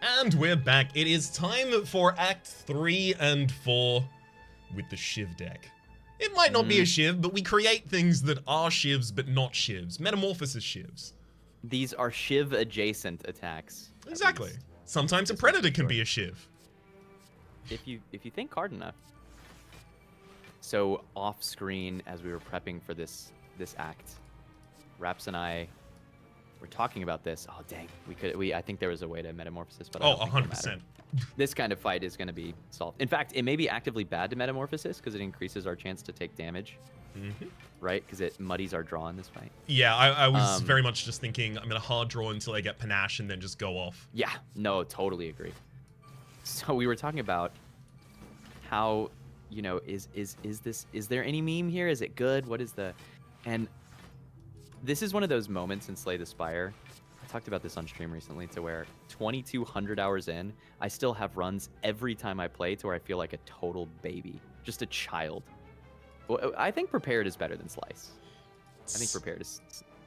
And we're back. It is time for Act 3 and 4 with the Shiv deck. It might not be a Shiv, but we create things that are Shivs but not Shivs. Metamorphosis Shivs. These are Shiv-adjacent attacks. Exactly. Sometimes a Predator can be a Shiv. If you think hard enough. So off screen, as we were prepping for this act, Raps and I were talking about this. Oh dang, I think there was a way to metamorphosis, but I don't think 100%. This kind of fight is going to be solved. In fact, it may be actively bad to metamorphosis because it increases our chance to take damage. Right? Because it muddies our draw in this fight. Yeah, I was very much just thinking I'm going to hard draw until I get panache and then just go off. Yeah, no, totally agree. So we were talking about how, you know, is there any meme here? Is it good? What is the... And this is one of those moments in Slay the Spire. I talked about this on stream recently, to where 2,200 hours in, I still have runs every time I play to where I feel like a total baby. Just a child. Well, I think Prepared is better than Slice. I think Prepared is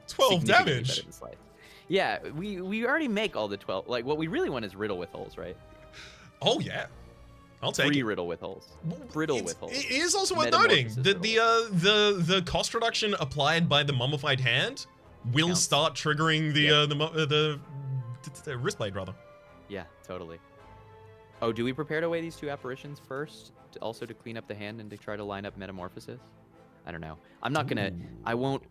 12 damage. Better than Slice. Yeah, we already make all the 12. Like, what we really want is Riddle with holes, right? Oh, yeah. I'll take Free it. Riddle with holes. Brittle with holes. It is also worth noting that the cost reduction applied by the mummified hand will start triggering the wristblade, rather. Yeah, totally. Oh, do we prepare to weigh these two apparitions first, also to clean up the hand and to try to line up metamorphosis? I don't know. I'm not gonna. I won't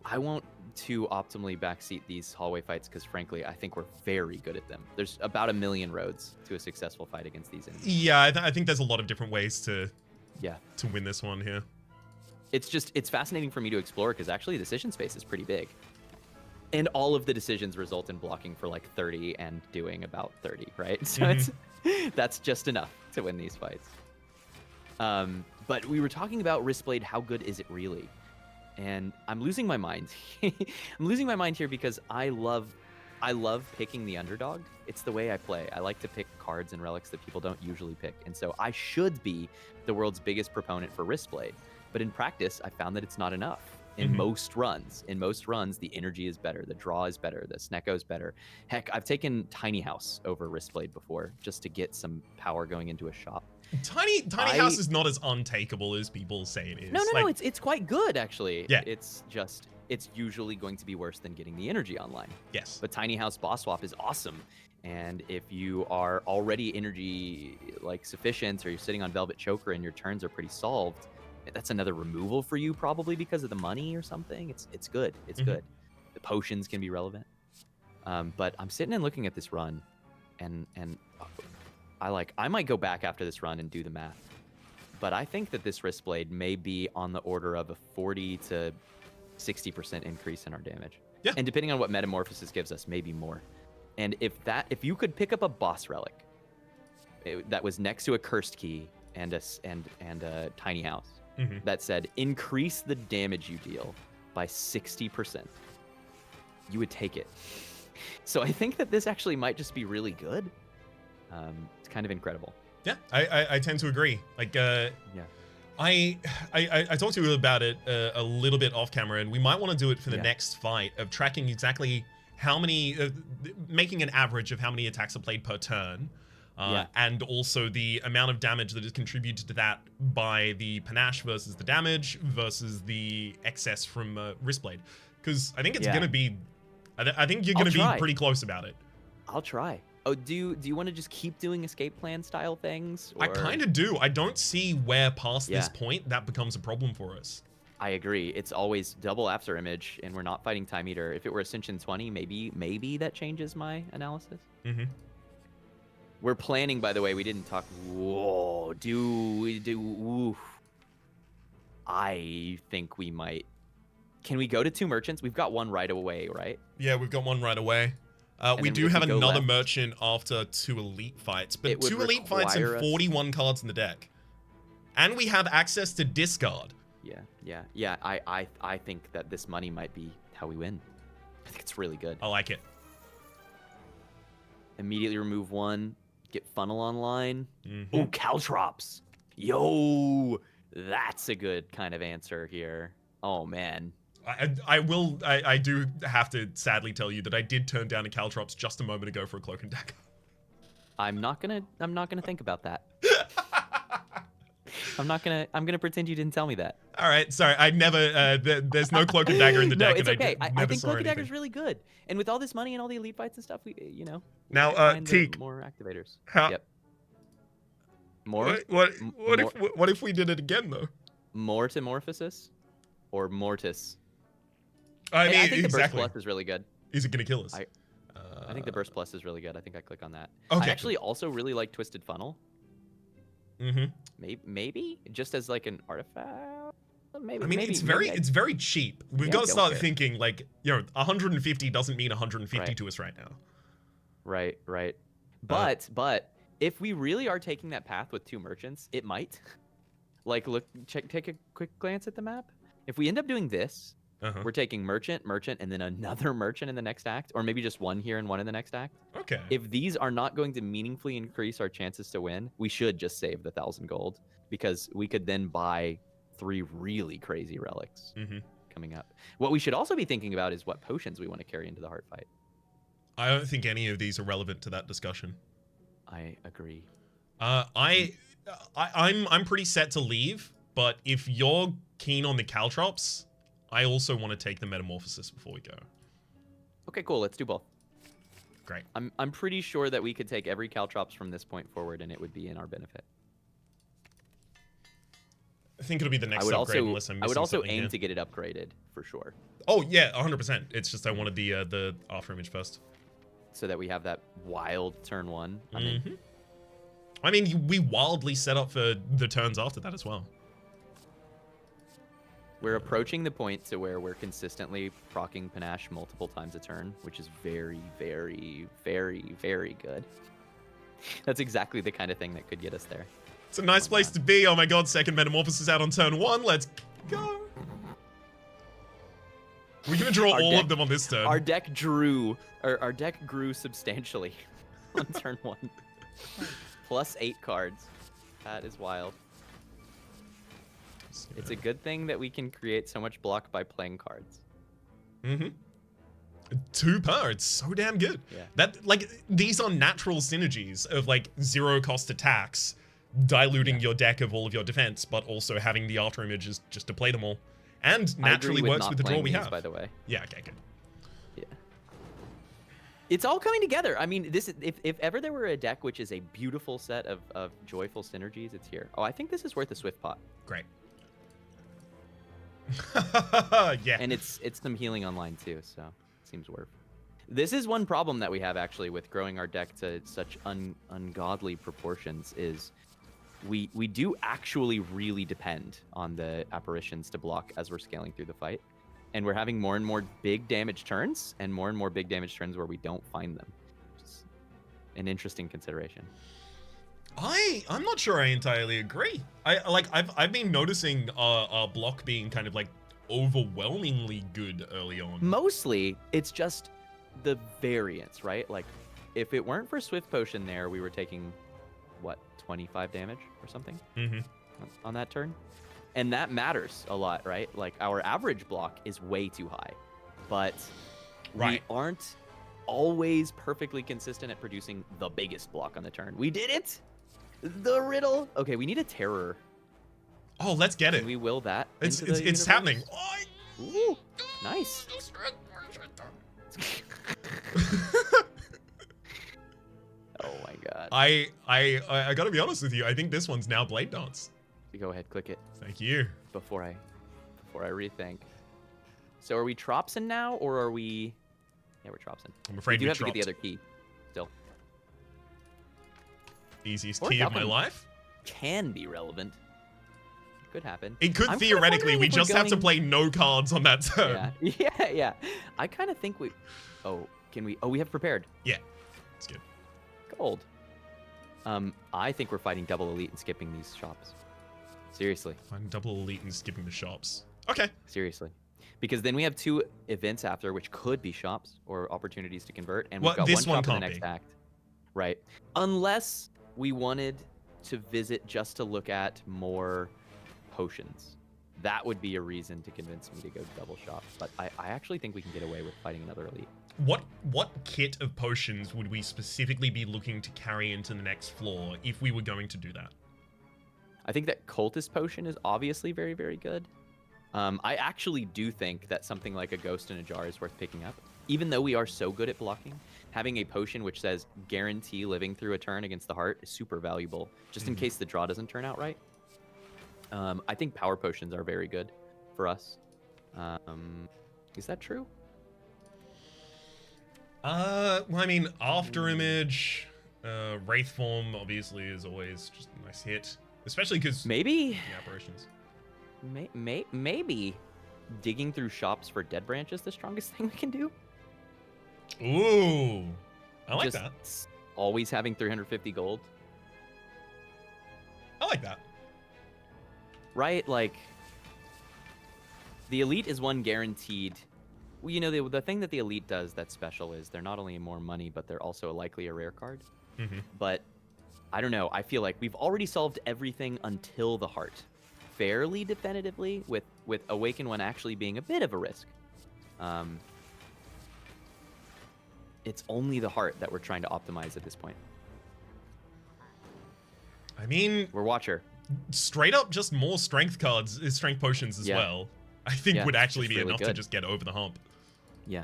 too optimally backseat these hallway fights because, frankly, I think we're very good at them. There's about 1 million roads to a successful fight against these enemies. Yeah, I think there's a lot of different ways to win this one here. It's fascinating for me to explore because actually the decision space is pretty big. And all of the decisions result in blocking for like 30 and doing about 30, right? So that's just enough to win these fights. But we were talking about Wristblade, how good is it really? And I'm losing my mind. I'm losing my mind here because I love picking the underdog. It's the way I play. I like to pick cards and relics that people don't usually pick. And so I should be the world's biggest proponent for Wristblade. But in practice, I found that it's not enough. In most runs, the energy is better, the draw is better, the Snecko is better. Heck, I've taken Tiny House over Wristblade before just to get some power going into a shop. Tiny House is not as untakeable as people say it is. No, it's quite good actually. Yeah. It's usually going to be worse than getting the energy online. Yes. But Tiny House boss swap is awesome. And if you are already energy like sufficient, or you're sitting on Velvet Choker and your turns are pretty solved, that's another removal for you probably because of the money or something. It's good. It's good. The potions can be relevant. But I'm sitting and looking at this run, and I might go back after this run and do the math. But I think that this Wristblade may be on the order of a 40 to 60% increase in our damage. Yeah. And depending on what Metamorphosis gives us, maybe more. And if you could pick up a boss relic that was next to a cursed key and a tiny house that said increase the damage you deal by 60%, you would take it. So I think that this actually might just be really good. It's kind of incredible. Yeah, I tend to agree. Like, I talked to you about it a little bit off camera, and we might want to do it for the next fight of tracking exactly how many, making an average of how many attacks are played per turn. And also the amount of damage that is contributed to that by the panache versus the damage versus the excess from Wristblade. Because I think it's going to be, I think you're going to be pretty close about it. I'll try. Oh, do you want to just keep doing escape plan style things? Or... I kind of do. I don't see where past this point that becomes a problem for us. I agree. It's always double after image, and we're not fighting Time Eater. If it were Ascension 20, maybe that changes my analysis. We're planning, by the way, we didn't talk. Whoa, oof. I think we might. Can we go to 2 merchants? We've got one right away, right? Yeah, we've got one right away. We do have another merchant after 2 elite fights, but 2 elite fights and 41 cards in the deck. And we have access to discard. Yeah. I think that this money might be how we win. I think it's really good. I like it. Immediately remove 1. Get funnel online. Oh, Caltrops. Yo, that's a good kind of answer here. Oh, man. I do have to sadly tell you that I did turn down a Caltrops just a moment ago for a Cloak and Dagger. I'm not gonna think about that. I'm gonna pretend you didn't tell me that. All right, sorry. I never. There's no Cloak and Dagger in the deck. No, it's okay. I think Cloak and Dagger Dagger is really good, and with all this money and all the elite fights and stuff, we now find Teak, more activators. How? Yep. More. What if we did it again though? Mortimorphosis, or Mortis. I mean, I think the exactly. Burst Plus is really good. Is it gonna kill us? I think the Burst Plus is really good. I think I click on that. Okay. I actually also really like Twisted Funnel. Maybe just as like an artifact. Maybe. I mean, it's very cheap. We've got to start thinking like, 150 doesn't mean 150 to us right now. Right. But if we really are taking that path with 2 merchants, it might. Like, take a quick glance at the map. If we end up doing this, we're taking merchant, and then another merchant in the next act, or maybe just 1 here and 1 in the next act. Okay. If these are not going to meaningfully increase our chances to win, we should just save the 1,000 gold, because we could then buy 3 really crazy relics coming up. What we should also be thinking about is what potions we want to carry into the heart fight. I don't think any of these are relevant to that discussion. I agree. I'm pretty set to leave, but if you're keen on the caltrops, I also want to take the metamorphosis before we go. Okay, cool. Let's do both. Great. I'm pretty sure that we could take every caltrops from this point forward, and it would be in our benefit. I think it'll be the next upgrade unless I'm missing I would also something aim here. to get it upgraded for sure. Oh yeah, 100%. It's just I wanted the after image first, so that we have that wild turn 1. I mean, we wildly set up for the turns after that as well. We're approaching the point to where we're consistently proccing Panache multiple times a turn, which is very, very, very, very good. That's exactly the kind of thing that could get us there. It's a nice place to be. Oh my god, second metamorphosis out on turn 1. Let's go. We're gonna draw all of them on this turn. Our deck grew substantially on turn 1. Plus 8 cards. That is wild. It's a good thing that we can create so much block by playing cards. 2 per, it's so damn good. Yeah. These are natural synergies of like 0 cost attacks, diluting your deck of all of your defense, but also having the after images just to play them all. And naturally works with the draw we have. By the way. Yeah, okay, good. Yeah. It's all coming together. I mean, if ever there were a deck which is a beautiful set of joyful synergies, it's here. Oh, I think this is worth a Swift Pot. Great. Yeah. And it's some healing online too, so it seems worth. This is one problem that we have actually with growing our deck to such ungodly proportions is we do actually really depend on the apparitions to block as we're scaling through the fight. And we're having more and more big damage turns and more big damage turns where we don't find them. Which is an interesting consideration. I'm not sure I entirely agree. I've been noticing our block being kind of like overwhelmingly good early on. Mostly it's just the variance, right? Like if it weren't for Swift Potion there, we were taking what, 25 damage or something on that turn. And that matters a lot, right? Like our average block is way too high, but we aren't always perfectly consistent at producing the biggest block on the turn. We did it. The riddle. Okay, we need a terror. Oh, let's get it. Can we will that? It's happening. Ooh, nice. Oh my god. I gotta be honest with you. I think this one's now Blade Dance. Go ahead, click it. Thank you. Before I rethink. So are we Tropson now, or are we? Yeah, we're Tropson. I'm afraid we we have to get the other key. Still. Easiest key of my life. Can be relevant. Could happen. It could theoretically. We just have to play no cards on that turn. Yeah. I kind of think we. Oh, can we? Oh, we have prepared. Yeah, it's good. Gold. I think we're fighting double elite and skipping these shops. Seriously. Fighting double elite and skipping the shops. Okay. Seriously. Because then we have 2 events after, which could be shops or opportunities to convert, and we've got one shop in the next act. Right. Unless we wanted to visit just to look at more potions. That would be a reason to convince me to go double shop. But I actually think we can get away with fighting another elite. What kit of potions would we specifically be looking to carry into the next floor if we were going to do that? I think that Cultist Potion is obviously very, very good. I actually do think that something like a Ghost in a Jar is worth picking up. Even though we are so good at blocking, having a potion which says guarantee living through a turn against the heart is super valuable, just in case the draw doesn't turn out right. I think power potions are very good for us. Is that true? Well, I mean, After Image, Wraith Form obviously is always just a nice hit, especially because maybe the apparitions. Maybe digging through shops for Dead Branch is the strongest thing we can do. Ooh, I like just that. Always having 350 gold. I like that. Right, like the elite is one guaranteed. Well, you know, the thing that the elite does that's special is they're not only more money, but they're also likely a rare card. But I don't know. I feel like we've already solved everything until the heart, fairly definitively, with Awaken One actually being a bit of a risk. It's only the heart that we're trying to optimize at this point. I mean, we're Watcher. Straight up, just more strength cards, strength potions as well. I think would actually be really enough to just get over the hump. Yeah.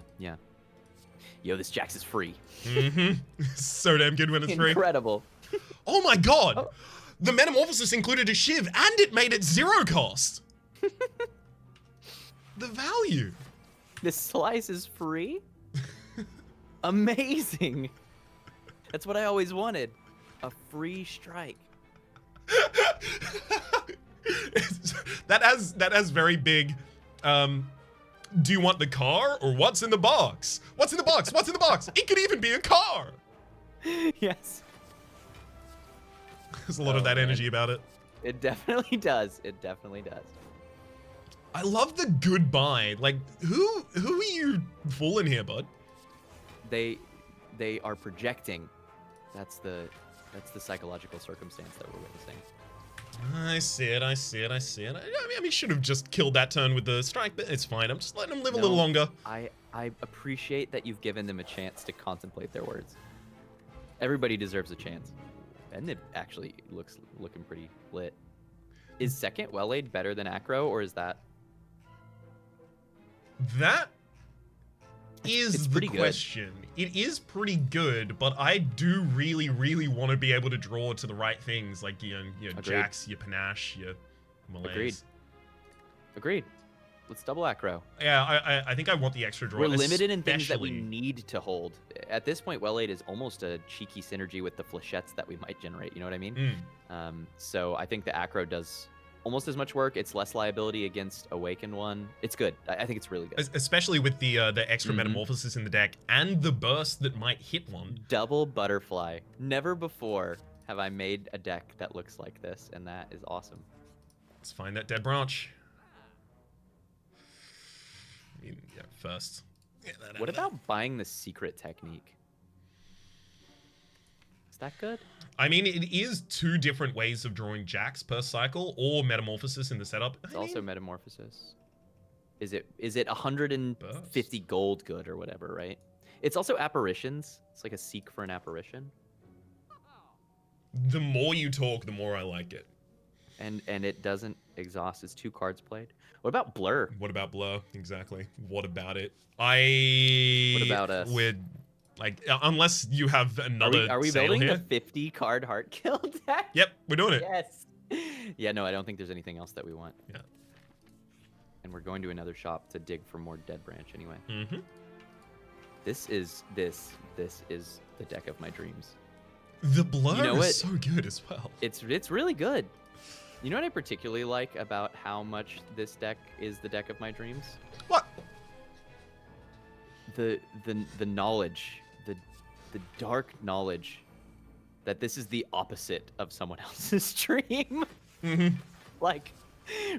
Yo, this Jax is free. So damn good when it's free. Incredible. Oh my god! Oh. The Metamorphosis included a Shiv, and it made it 0 cost! The value! This slice is free? Amazing! That's what I always wanted. A free strike. that has very big, do you want the car or what's in the box? What's in the box? What's in the box? It could even be a car! Yes. There's a lot of that energy about it. It definitely does. It definitely does. I love the goodbye. Like, who are you fooling here, bud? They are projecting. That's the psychological circumstance that we're witnessing. I see it. I mean, he should have just killed that turn with the strike, but it's fine. I'm just letting him live a little longer. I appreciate that you've given them a chance to contemplate their words. Everybody deserves a chance. And it actually looking pretty lit. Is second Well-Aid better than Acro, or is that? That is the question. It is pretty good, but I do really, really want to be able to draw to the right things, like your Jax, your Panache, your Malaise. Agreed. Let's double Acro. Yeah, I think I want the extra draw. We're limited in things that we need to hold. At this point, Well-Aid is almost a cheeky synergy with the flechettes that we might generate. You know what I mean? So I think the Acro does almost as much work. It's less liability against Awaken One. It's good. I think it's really good. Especially with the extra Metamorphosis in the deck and the burst that might hit one. Double Butterfly. Never before have I made a deck that looks like this, and that is awesome. Let's find that dead branch. I mean, yeah, first. What about buying the secret technique? Is that good? I mean, it is 2 different ways of drawing Jax per cycle, or Metamorphosis in the setup. It's also Metamorphosis. Is it 150 gold good or whatever, right? It's also Apparitions. It's like a seek for an apparition. The more you talk, the more I like it. And it doesn't exhaust. It's 2 cards played. What about Blur? What about Blur? Exactly. What about it? What about us? Like, unless you have another. Are we building the 50 card heart kill deck? Yep, we're doing it. Yes. Yeah, no, I don't think there's anything else that we want. Yeah. And we're going to another shop to dig for more Dead Branch anyway. This is the deck of my dreams. The Blur is so good as well. It's really good. You know what I particularly like about how much this deck is the deck of my dreams? What? The knowledge, the dark knowledge that this is the opposite of someone else's dream. Like,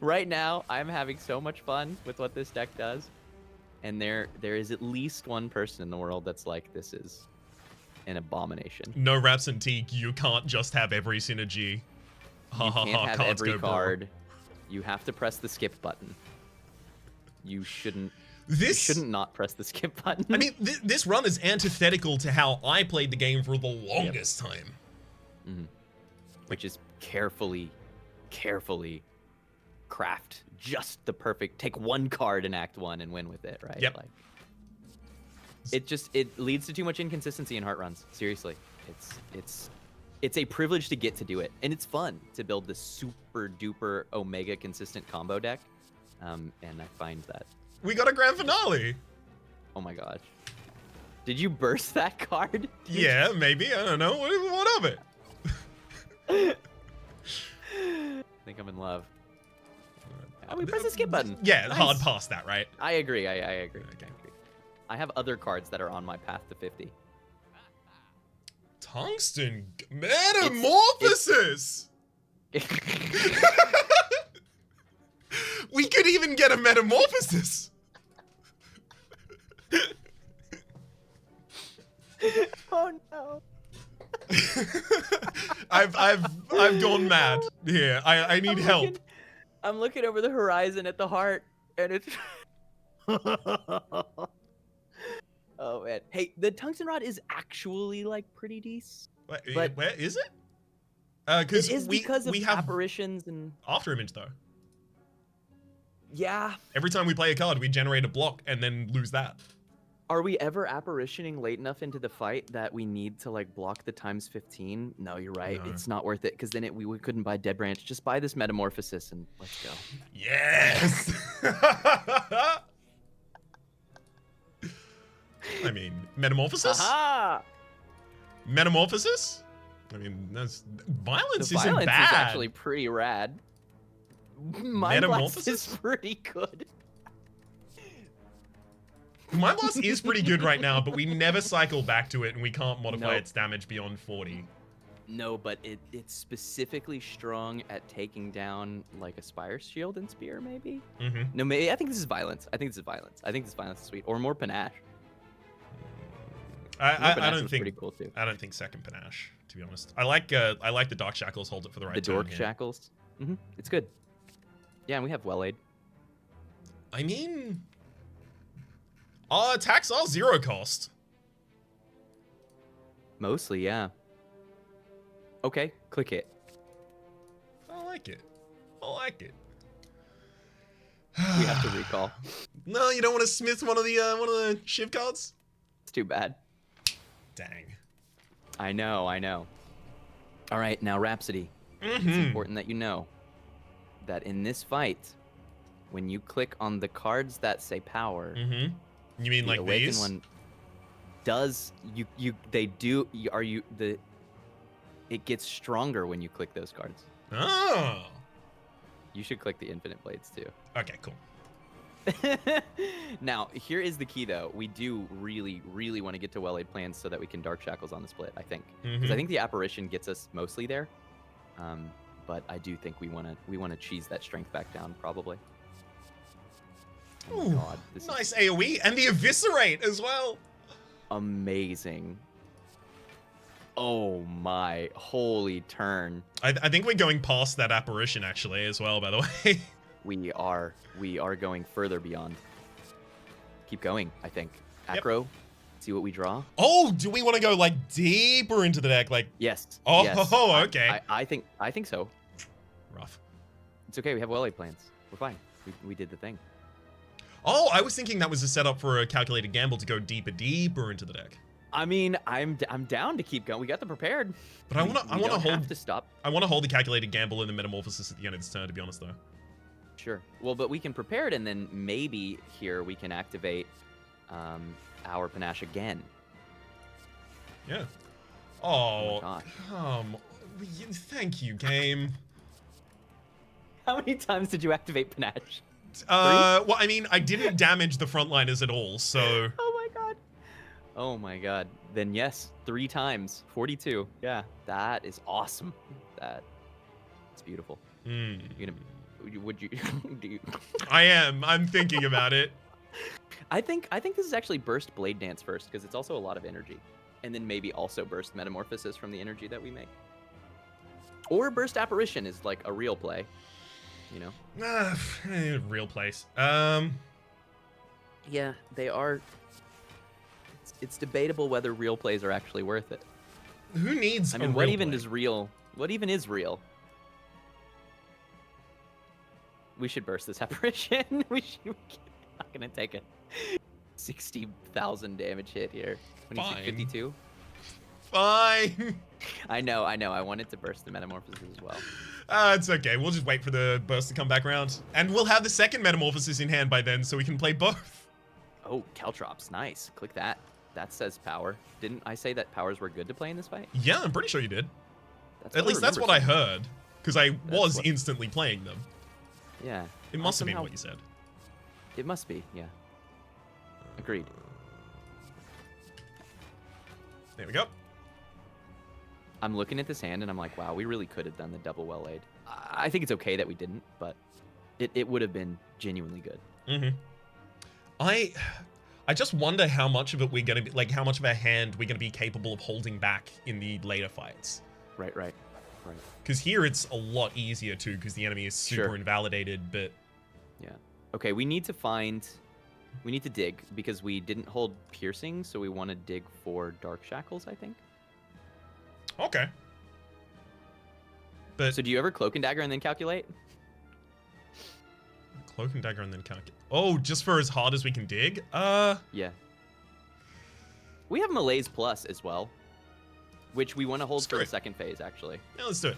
right now, I'm having so much fun with what this deck does. And there is at least one person in the world that's like, this is an abomination. No Rhapsody, you can't just have every synergy. You can't have every card. You have to press the skip button. You shouldn't. You shouldn't not press the skip button. I mean, this run is antithetical to how I played the game for the longest time. Mm-hmm. Which is carefully craft just the perfect, take one card in Act 1 and win with it, right? Yep. Like, it leads to too much inconsistency in heart runs. Seriously. It's a privilege to get to do it. And it's fun to build this super duper Omega consistent combo deck. And I find that. We got a grand finale. Oh my gosh. Did you burst that card? Yeah, maybe. I don't know. What of it? I think I'm in love. Oh, we press the skip button. Yeah, Nice. hard past that, right? I agree. I agree. Okay. I have other cards that are on my path to 50. Tungsten Metamorphosis! We could even get a Metamorphosis! Oh no. I've gone mad here. I need help. I'm looking over the horizon at the heart, and it's. Oh man! Hey, the tungsten rod is actually like pretty decent. But where is it? It is because of we have apparitions and after image though. Yeah. Every time we play a card, we generate a block and then lose that. Are we ever apparitioning late enough into the fight that we need to like block the ×15? No, you're right. No. It's not worth it because then we couldn't buy Dead Branch. Just buy this Metamorphosis and let's go. Yes. I mean, Metamorphosis? Aha! Metamorphosis? I mean, that's violence The isn't violence bad. is actually pretty rad. Mind Blast is Metamorphosis? pretty good. Mind Blast is pretty good right now, but we never cycle back to it and we can't modify Nope. its damage beyond 40. No, but it's specifically strong at taking down like a Spire shield and spear, maybe? Mm-hmm. No, maybe I think this is violence. I think this is violence is sweet. Or more panache. I Panache don't was think pretty cool too. I don't think second panache, to be honest. I like the Dark Shackles, hold it for the right The turn Dork here. Shackles. Mm-hmm. It's good. Yeah, and we have Well Aid. I mean, our attacks are 0 cost. Mostly, yeah. Okay, click it. I like it. I like it. We have to recall. No, you don't want to smith one of the shiv cards? It's too bad. Dang. I know. All right, now Rhapsody. Mm-hmm. It's important that you know that in this fight, when you click on the cards that say power, Mm-hmm. You mean the like awakened these? one does it gets stronger when you click those cards. Oh. You should click the infinite blades too. Okay, cool. Now, here is the key though. We do really, really want to get to Well Aid plans so that we can Dark Shackles on the split, I think. Because I think the apparition gets us mostly there. But I do think we wanna cheese that strength back down, probably. Oh my god. This Nice is AoE and the eviscerate as well. amazing. Oh my holy turn. I think we're going past that apparition actually as well, by the way. We are going further beyond. Keep going, I think. Acro, see what we draw? Oh, do we want to go like deeper into the deck? Like, Yes. oh, yes. okay. I think so. Rough. It's okay, we have Well Aid plans. We're fine. We did the thing. Oh, I was thinking that was a setup for a calculated gamble to go deeper into the deck. I mean, I'm down to keep going. We got the prepared. But I want to have hold to stop. I want to hold the calculated gamble and the metamorphosis at the end of this turn, to be honest though. Sure. Well, but we can prepare it, and then maybe here we can activate our panache again. Yeah. Oh Oh, my thank you, game. How many times did you activate panache? Well, I mean, I didn't damage the frontliners at all, so. Oh my god. Then yes, 3 times. 42. Yeah, that is awesome. It's beautiful. Would you do you, I am. I'm thinking about it. I think this is actually burst Blade Dance first because it's also a lot of energy. And then maybe also burst Metamorphosis from the energy that we make. Or burst Apparition is like a real play, you know? Real place. Yeah, they are. It's debatable whether real plays are actually worth it. Who needs I mean, a what real even play? is real? What even is real? We should burst this apparition. We're not gonna take a 60,000 damage hit here. Fine. 52. Fine. I know. I wanted to burst the metamorphosis as well. It's okay. We'll just wait for the burst to come back around. And we'll have the second metamorphosis in hand by then, so we can play both. Oh, Caltrops, nice. Click that. That says power. Didn't I say that powers were good to play in this fight? Yeah, I'm pretty sure you did. That's At least that's what I heard, because I was what... instantly playing them. Yeah. It must have been what you said. It must be, yeah. Agreed. There we go. I'm looking at this hand and I'm like, wow, we really could have done the double well laid. I think it's okay that we didn't, but it would have been genuinely good. Mm-hmm. I just wonder how much of it we're gonna be, like, how much of our hand we're gonna be capable of holding back in the later fights. Right. Because here it's a lot easier too, because the enemy is super invalidated, but... Yeah. Okay, we need to dig, because we didn't hold piercing, so we want to dig for dark shackles, I think. Okay. But... So do you ever cloak and dagger and then calculate? Cloak and dagger and then calculate. Oh, just for as hard as we can dig? Yeah. We have Malaise Plus as well, which we want to hold for the second phase, actually. Yeah, let's do it.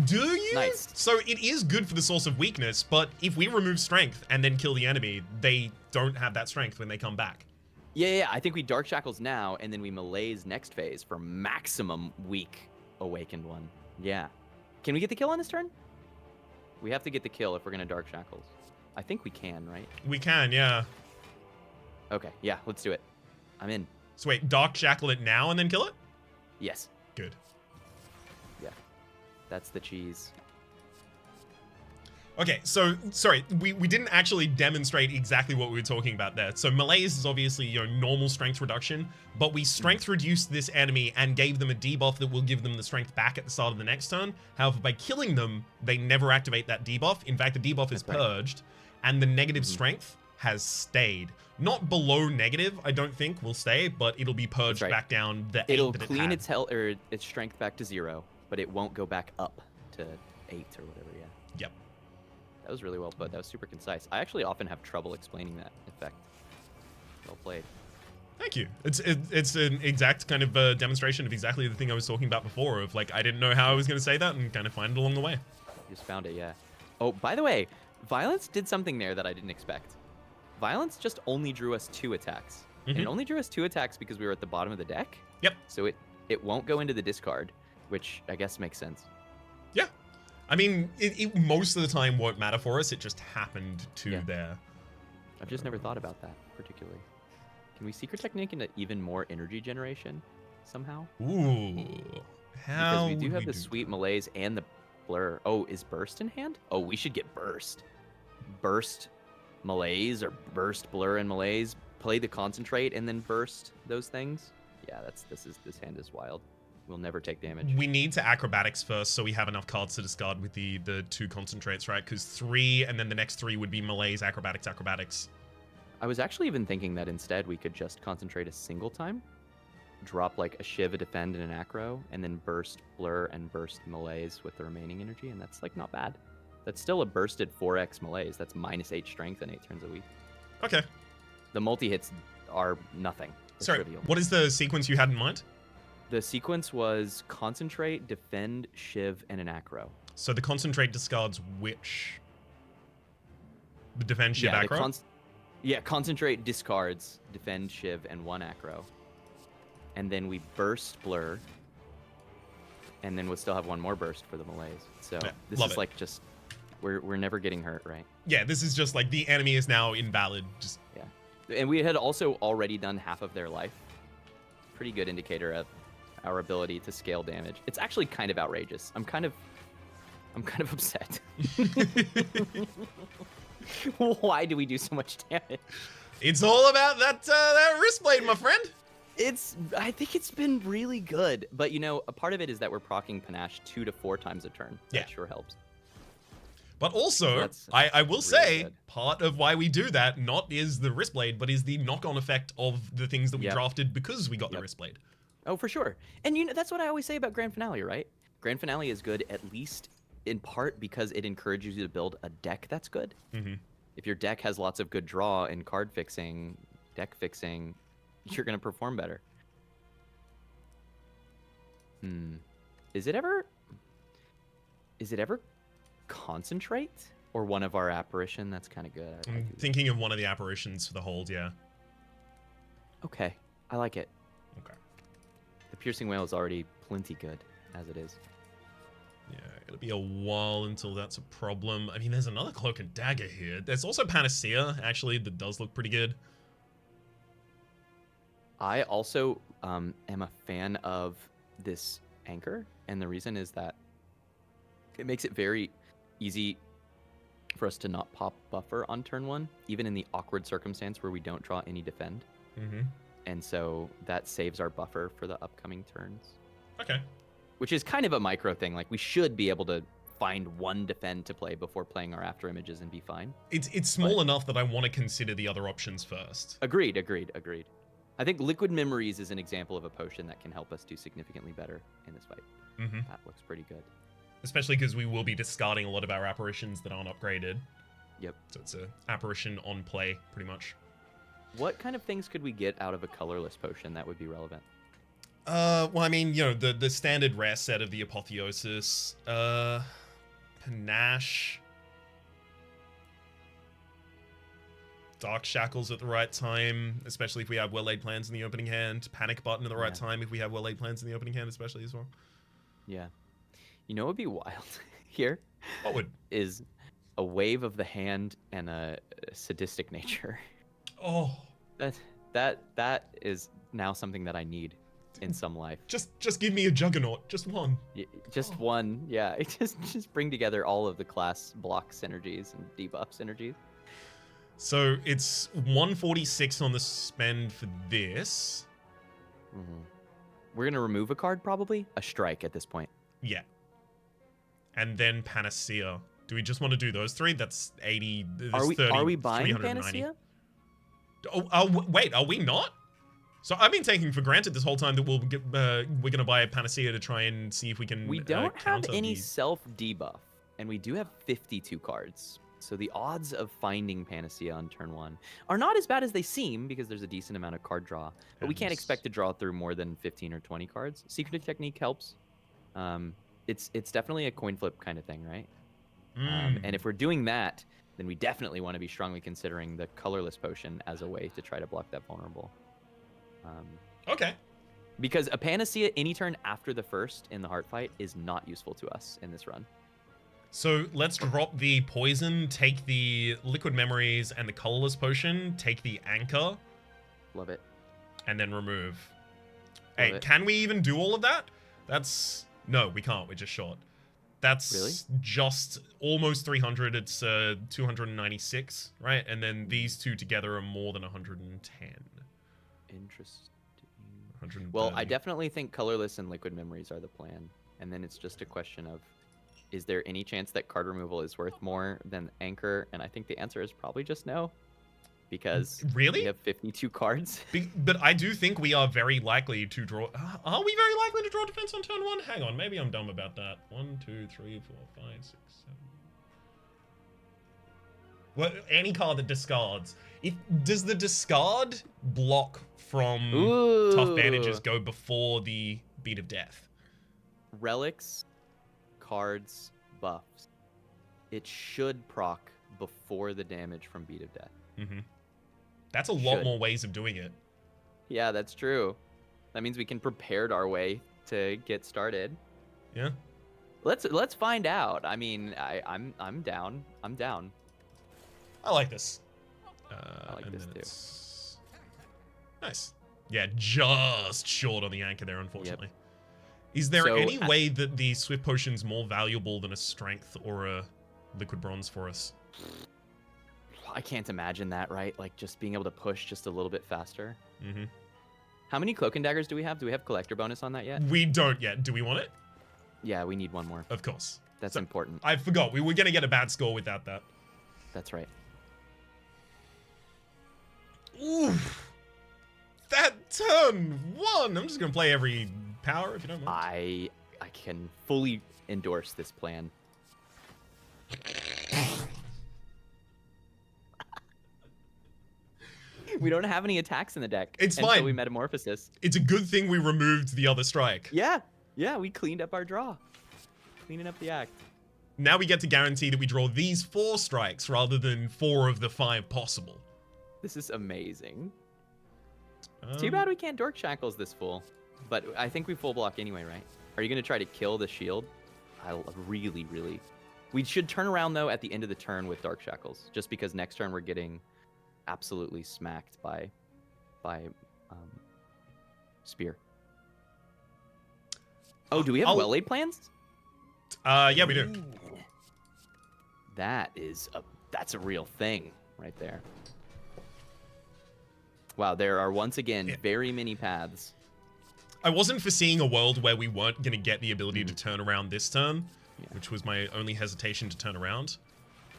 Do you? Nice. So it is good for the source of weakness, but if we remove strength and then kill the enemy, they don't have that strength when they come back. Yeah. I think we Dark Shackles now, and then we Malaise next phase for maximum weak Awakened one. Yeah. Can we get the kill on this turn? We have to get the kill if we're going to Dark Shackles. I think we can, right? We can, yeah. Okay, yeah, let's do it. I'm in. So wait, Dark Shackle it now and then kill it? Yes. Good. Yeah. That's the cheese. Okay, so, sorry, we didn't actually demonstrate exactly what we were talking about there. So Malaise is obviously, you know, normal strength reduction, but we strength reduced this enemy and gave them a debuff that will give them the strength back at the start of the next turn. However, by killing them, they never activate that debuff. In fact, the debuff is purged, and the negative strength has stayed. Not below negative, I don't think, will stay, but it'll be purged back down the 8 It'll that clean it its health or its strength back to 0, but it won't go back up to 8 or whatever, yeah. Yep. That was really well put. That was super concise. I actually often have trouble explaining that effect. Well played. Thank you. It's an exact kind of demonstration of exactly the thing I was talking about before, of like, I didn't know how I was going to say that and kind of find it along the way. You just found it, yeah. Oh, by the way, Violence did something there that I didn't expect. Violence just only drew us 2 attacks. And it only drew us 2 attacks because we were at the bottom of the deck. Yep. So it won't go into the discard, which I guess makes sense. Yeah. I mean, it most of the time won't matter for us. It just happened to there. I've just never thought about that particularly. Can we Secret Technique into even more energy generation somehow? Ooh. How? Because we do have the sweet Malaise and the Blur. Oh, is Burst in hand? Oh, we should get Burst. Burst Malaise or Burst Blur and Malaise. Play the Concentrate and then Burst those things. Yeah, this hand is wild. We'll never take damage. We need to Acrobatics first, so we have enough cards to discard with the 2 Concentrates, right? Because 3, and then the next 3 would be Malaise, Acrobatics, Acrobatics. I was actually even thinking that instead we could just Concentrate a single time, drop like a Shiv, a Defend, and an Acro, and then Burst Blur and Burst Malaise with the remaining energy, and that's like not bad. That's still a bursted 4x Malaise. That's -8 strength and 8 turns a week. Okay. The multi-hits are nothing. They're Sorry, trivial. what is the sequence you had in mind? The sequence was Concentrate, Defend, Shiv, and an Acro. So the Concentrate discards which? The Defend, Shiv, Acro? Concentrate discards Defend, Shiv, and 1 Acro. And then we Burst Blur. And then we'll still have 1 more Burst for the Malaise. So this is like just... We're never getting hurt, right? Yeah, this is just like the enemy is now invalid. Just And we had also already done half of their life. Pretty good indicator of our ability to scale damage. It's actually kind of outrageous. I'm kind of upset. Why do we do so much damage? It's all about that wrist blade, my friend. I think it's been really good, but you know, a part of it is that we're proccing Panache 2 to 4 times a turn. That sure helps. But also, I will say, part of why we do that not is the wrist blade, but is the knock-on effect of the things that we drafted because we got the wrist blade. Oh, for sure. And you know, that's what I always say about Grand Finale, right? Grand Finale is good at least in part because it encourages you to build a deck that's good. If your deck has lots of good draw and card fixing, deck fixing, you're going to perform better. Is it ever concentrate or one of our apparition? That's kind of good. I'm thinking of one of the apparitions for the hold, yeah. Okay, I like it. Okay. The piercing whale is already plenty good as it is. Yeah, it'll be a while until that's a problem. I mean, there's another cloak and dagger here. There's also Panacea, actually, that does look pretty good. I also am a fan of this anchor, and the reason is that it makes it very easy for us to not pop buffer on turn 1, even in the awkward circumstance where we don't draw any defend. And so that saves our buffer for the upcoming turns. Okay. Which is kind of a micro thing. Like, we should be able to find one defend to play before playing our after images and be fine. It's small enough that I want to consider the other options first. Agreed. I think Liquid Memories is an example of a potion that can help us do significantly better in this fight. That looks pretty good. Especially because we will be discarding a lot of our apparitions that aren't upgraded. Yep. So it's an apparition on play, pretty much. What kind of things could we get out of a colorless potion that would be relevant? Well, I mean, you know, the standard rare set of the Apotheosis, Panache, Dark Shackles at the right time, especially if we have well-laid plans in the opening hand, Panic Button at the right time if we have well-laid plans in the opening hand, especially as well. Yeah. You know what would be wild here? What would? Is a wave of the hand and a sadistic nature. Oh. That is now something that I need in some life. Just give me a Juggernaut, just one. Just one, yeah. Just bring together all of the class block synergies and debuff synergies. So it's 146 on the spend for this. We're gonna remove a card, probably a strike at this point. Yeah. And then Panacea. Do we just want to do those three? That's 80. Are we buying Panacea? Oh, wait, are we not? So I've been taking for granted this whole time that we're gonna buy a Panacea to try and see if we can. We don't have any self debuff, and we do have 52 cards. So the odds of finding Panacea on turn 1 are not as bad as they seem because there's a decent amount of card draw. But we can't expect to draw through more than 15 or 20 cards. Secretive Technique helps. It's definitely a coin flip kind of thing, right? And if we're doing that, then we definitely want to be strongly considering the colorless potion as a way to try to block that vulnerable. Okay. Because a Panacea any turn after the first in the heart fight is not useful to us in this run. So let's drop the poison, take the liquid memories and the colorless potion, take the anchor. Love it. And then remove. Hey, can we even do all of that? No, we can't. We're just short. That's really? Just almost 300. It's 296, right? And then these two together are more than 110. Interesting. 130. Well, I definitely think colorless and liquid memories are the plan. And then it's just a question of, is there any chance that card removal is worth more than anchor? And I think the answer is probably just no. Because we have 52 cards. But I do think we are very likely to draw. Are we very likely to draw defense on turn 1? Hang on, maybe I'm dumb about that. 1, 2, 3, 4, 5, 6, 7. Well, any card that discards. Does the discard block from tough bandages go before the beat of death? Relics, cards, buffs. It should proc before the damage from beat of death. That's a lot more ways of doing it. Yeah, that's true. That means we can prepare our way to get started. Yeah. Let's find out. I mean, I'm down. I'm down. I like this. I like this too. Nice. Yeah, just short on the anchor there, unfortunately. Yep. Is there any way that the Swift Potion's more valuable than a Strength or a Liquid Bronze for us? I can't imagine that, right? Like, just being able to push just a little bit faster. Mm-hmm. How many Cloak and Daggers do we have? Do we have Collector bonus on that yet? We don't yet. Do we want it? Yeah, we need one more. Of course. That's important. I forgot. We were going to get a bad score without that. That's right. Oof. That turn 1. I'm just going to play every power if you don't mind. I can fully endorse this plan. We don't have any attacks in the deck. It's until fine. We metamorphosis. It's a good thing we removed the other strike. Yeah, we cleaned up our draw. Cleaning up the act. Now we get to guarantee that we draw these 4 strikes rather than 4 of the 5 possible. This is amazing. It's too bad we can't Dork Shackles this full. But I think we full block anyway, right? Are you going to try to kill the shield? I really... We should turn around, though, at the end of the turn with Dark Shackles. Just because next turn we're getting absolutely smacked by Spear. Oh, do we have well-laid plans? Yeah, we do. That's a real thing right there. Wow, there are once again very many paths. I wasn't foreseeing a world where we weren't going to get the ability to turn around this turn, which was my only hesitation to turn around.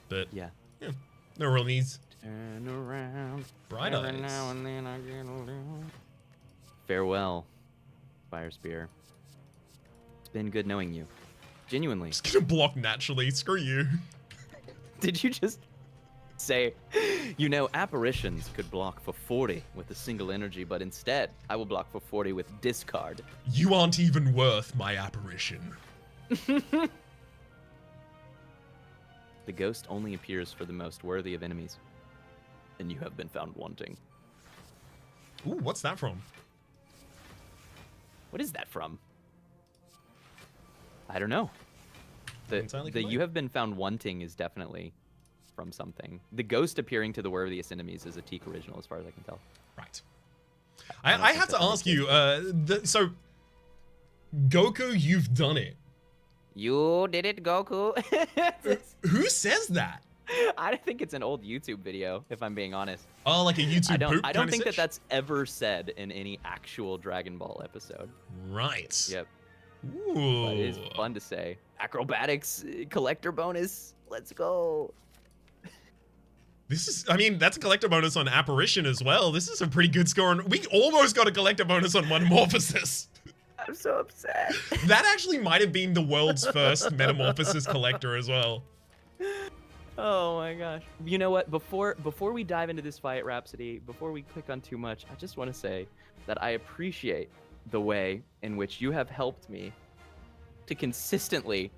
But yeah, no real needs. Turn around. Bright every eyes. now and then I get a little... Farewell, Fire Spear. It's been good knowing you. Genuinely. Just gonna block naturally. Screw you. Did you just say, you know, apparitions could block for 40 with a single energy, but instead, I will block for 40 with discard. You aren't even worth my apparition. The ghost only appears for the most worthy of enemies, and you have been found wanting. Ooh, what's that from? What is that from? I don't know. The you have been found wanting is definitely from something. The ghost appearing to the worthiest enemies is a Teak original, as far as I can tell. Right. I have to ask you, so Goku, you've done it. You did it, Goku. Who says that? I think it's an old YouTube video, if I'm being honest. Oh, like a YouTube poop I don't think sitch? that's ever said in any actual Dragon Ball episode. Right. Yep. Ooh. But it is fun to say. Acrobatics collector bonus. Let's go. This is, I mean, that's a collector bonus on Apparition as well. This is a pretty good score. And we almost got a collector bonus on Metamorphosis. I'm so upset. That actually might have been the world's first Metamorphosis collector as well. Oh my gosh. You know what? Before we dive into this fight, Rhapsody, before we click on too much, I just want to say that I appreciate the way in which you have helped me to consistently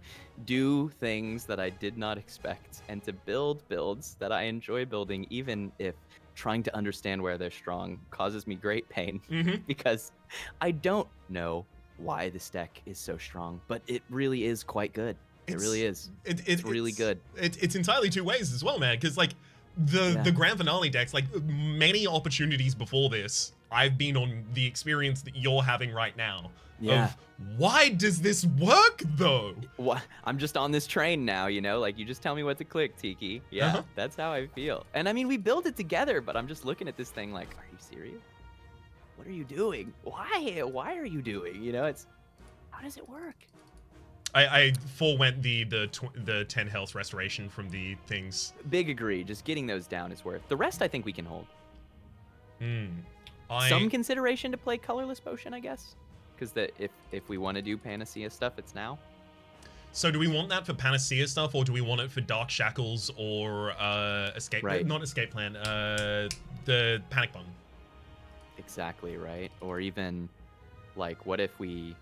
do things that I did not expect and to build builds that I enjoy building, even if trying to understand where they're strong causes me great pain because I don't know why this deck is so strong, but it really is quite good. It really is. It's really good. It's entirely two ways as well, man. Because like the grand finale decks, like many opportunities before this, I've been on the experience that you're having right now. Yeah. Of why does this work though? What? I'm just on this train now, you know. Like you just tell me what to click, Tiki. Yeah, that's how I feel. And I mean, we build it together, but I'm just looking at this thing like, are you serious? What are you doing? Why? Why are you doing? You know, it's how does it work? I forewent the 10 health restoration from the things. Big agree. Just getting those down is worth. The rest I think we can hold. Hmm. Some consideration to play colorless potion, I guess. Because if we want to do Panacea stuff, it's now. So do we want that for Panacea stuff, or do we want it for Dark Shackles or Escape? Right. Not Escape Plan. The Panic Button. Exactly right. Or even like, what if we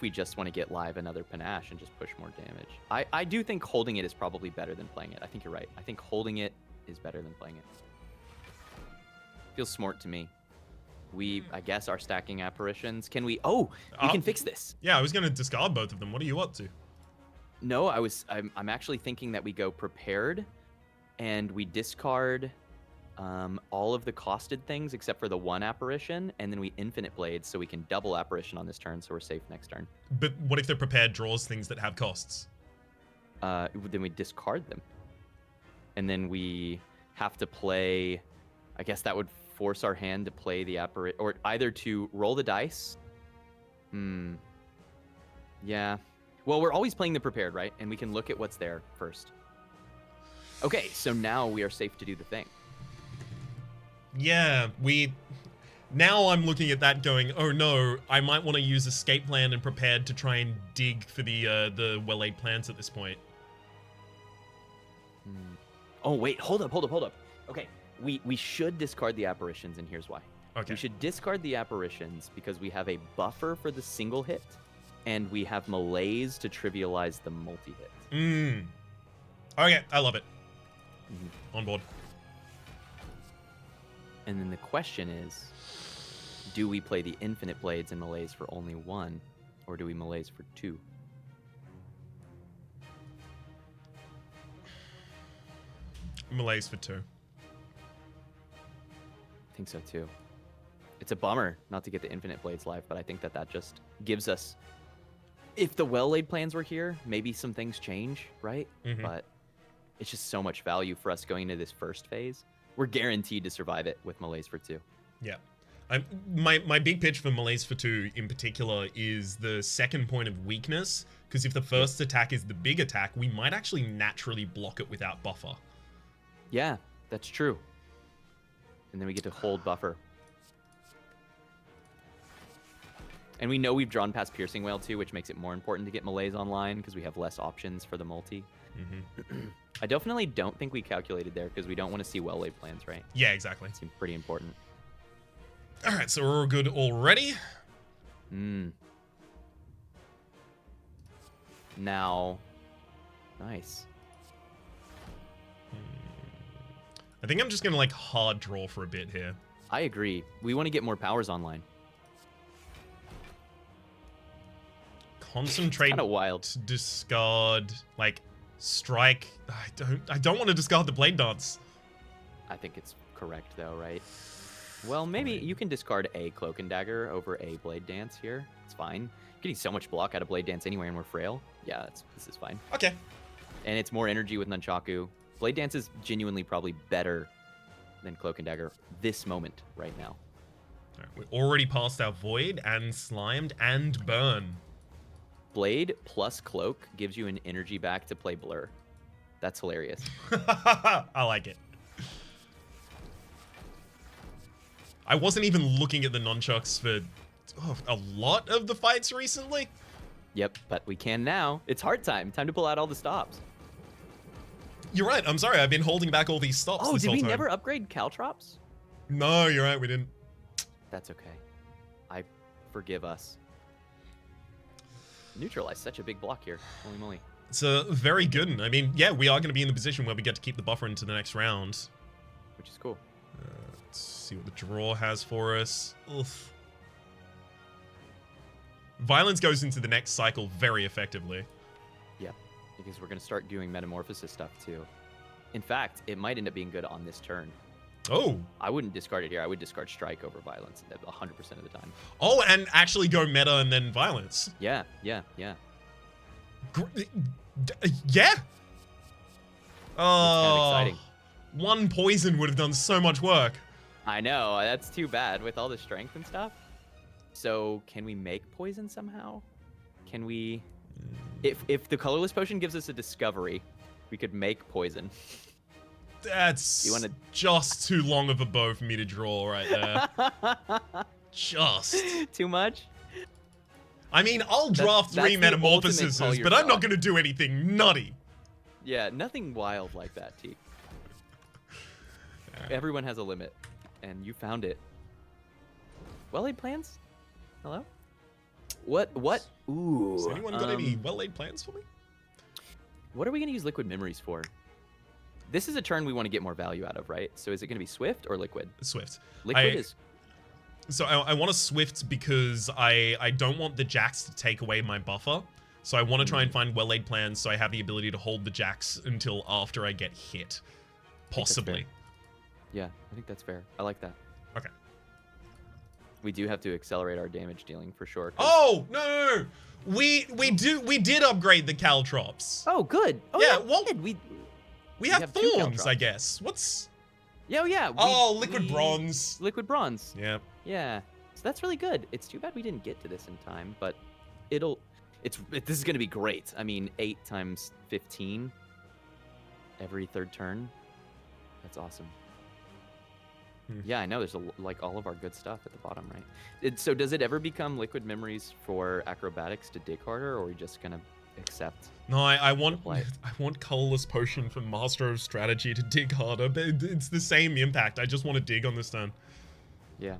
just want to get live another Panache and just push more damage? I do think holding it is probably better than playing it. I think you're right. I think holding it is better than playing it. Feels smart to me. I guess, are stacking apparitions. Can we? Oh, we can fix this. Yeah, I was going to discard both of them. What are you up to? No, I'm actually thinking that we go prepared, and we discard all of the costed things except for the one apparition, and then we infinite blades so we can double apparition on this turn, so we're safe next turn. But what if the prepared draws things that have costs? Then we discard them, and then we have to play. I guess that would force our hand to play the apparition, or either to roll the dice. Yeah. Well, we're always playing the prepared, right? And we can look at what's there first. Okay, so now we are safe to do the thing. Yeah, now I'm looking at that going, oh no, I might want to use escape plan and prepared to try and dig for the well-laid plans at this point. Oh wait, hold up. Okay, we should discard the apparitions, and here's why. Okay. We should discard the apparitions because we have a buffer for the single hit, and we have malaise to trivialize the multi-hit. Okay, I love it. On board. And then the question is, do we play the infinite blades and malaise for only 1, or do we malaise for 2? Malaise for 2. I think so too. It's a bummer not to get the infinite blades live, but I think that just gives us, if the well-laid plans were here, maybe some things change, right? But it's just so much value for us going into this first phase. We're guaranteed to survive it with malaise for 2. Yeah. My big pitch for malaise for 2 in particular is the second point of weakness, because if the first attack is the big attack, we might actually naturally block it without buffer. Yeah, that's true. And then we get to hold buffer. And we know we've drawn past Piercing Wail too, which makes it more important to get malaise online because we have less options for the multi. I definitely don't think we calculated there because we don't want to see well-laid plans, right? Yeah, exactly. Seems pretty important. All right, so we're all good already. Now, nice. I think I'm just gonna like hard draw for a bit here. I agree. We want to get more powers online. Concentrate. Kind of wild. Discard, like strike. I don't want to discard the blade dance. I think it's correct though, right? Well, maybe you can discard a Cloak and Dagger over a Blade Dance here. It's fine. Getting so much block out of Blade Dance anyway, and we're frail. Yeah, this is fine. Okay. And it's more energy with Nunchaku. Blade Dance is genuinely probably better than Cloak and Dagger this moment right now. All right, we already passed our Void and Slimed and Burn. Blade plus Cloak gives you an energy back to play Blur. That's hilarious. I like it. I wasn't even looking at the nunchucks for a lot of the fights recently. Yep, but we can now. It's hard time. Time to pull out all the stops. You're right. I'm sorry. I've been holding back all these stops this did whole we time. never upgrade Caltrops? No, you're right. We didn't. That's okay. I forgive us. Neutralize such a big block here. Holy moly. It's very good. I mean, yeah, we are going to be in the position where we get to keep the buffer into the next round. Which is cool. Let's see what the draw has for us. Oof. Violence goes into the next cycle very effectively. Yeah, because we're going to start doing Metamorphosis stuff too. In fact, it might end up being good on this turn. Oh. I wouldn't discard it here. I would discard Strike over Violence 100% of the time. Oh, and actually go meta and then Violence. Yeah. Yeah. It's kind of exciting. One poison would have done so much work. I know. That's too bad with all the strength and stuff. So can we make poison somehow? Can we... If the colorless potion gives us a discovery, we could make poison. That's just too long of a bow for me to draw right there. Just. Too much? I mean, I'll draft 3 Metamorphoses, but I'm not going to do anything nutty. Yeah, nothing wild like that, Teak. Everyone has a limit, and you found it. Well-laid plans? Hello? What? Ooh. Has anyone got any well-laid plans for me? What are we going to use Liquid Memories for? This is a turn we want to get more value out of, right? So is it going to be Swift or Liquid? Swift. Liquid is... So I want a Swift because I don't want the Jacks to take away my buffer. So I want to try and find well-laid plans so I have the ability to hold the Jacks until after I get hit. Possibly. Yeah, I think that's fair. I like that. Okay. We do have to accelerate our damage dealing for sure. Oh, no. We did upgrade the Caltrops. Oh, good. Oh, yeah, well, we have thorns, I guess. What's... Yeah. Liquid Bronze. Liquid Bronze. Yeah. Yeah. So that's really good. It's too bad we didn't get to this in time, but it'll... This is going to be great. I mean, 8 times 15 every third turn. That's awesome. Yeah, I know. There's like all of our good stuff at the bottom, right? So does it ever become liquid memories for acrobatics to dig harder, or are we just gonna accept? No, I want colorless potion from Master of Strategy to dig harder, but it's the same impact. I just want to dig on this turn. Yeah.